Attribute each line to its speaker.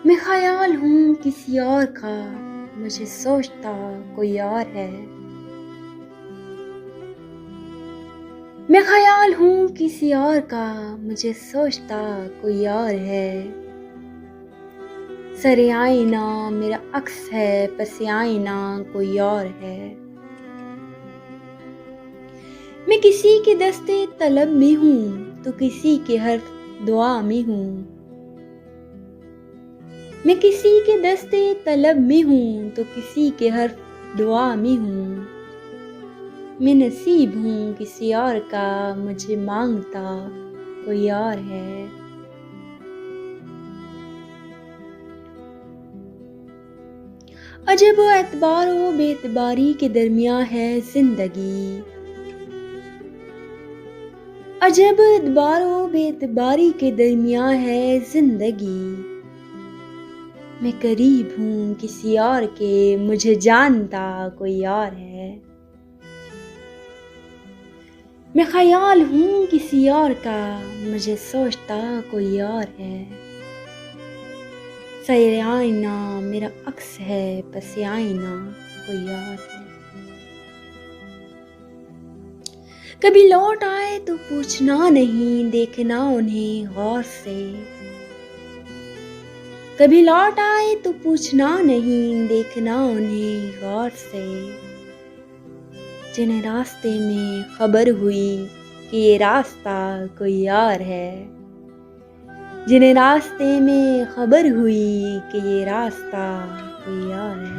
Speaker 1: मैं ख़याल हूँ किसी और का, मुझे सोचता कोई और है। मैं ख़याल हूँ किसी और का, मुझे सोचता कोई और है। सरे आईना मेरा अक्स है, पसे आईना कोई और है। मैं किसी के दस्ते तलब में हूँ, तो किसी के हर्फ दुआ में हूँ। मैं किसी के दस्ते तलब में हूँ, तो किसी के हर्फ दुआ में हूँ। मैं नसीब हूँ किसी और का, मुझे मांगता कोई और है। अजब एतबार व बेतबारी के दरमियां है जिंदगी। अजब एतबार व बेतबारी के दरमियां है जिंदगी। मैं करीब हूँ किसी और के, मुझे जानता कोई और है। मैं ख़याल हूँ किसी और का, मुझे सोचता कोई और है। सरे आईना मेरा अक्स है, पसे आईना कोई और है। कभी लौट आए तो पूछना नहीं, देखना उन्हें गौर से। कभी लौट आए तो पूछना नहीं, देखना उन्हें गौर से। जिन्हें रास्ते में खबर हुई कि ये रास्ता कोई और है। जिन्हें रास्ते में खबर हुई कि ये रास्ता कोई और है।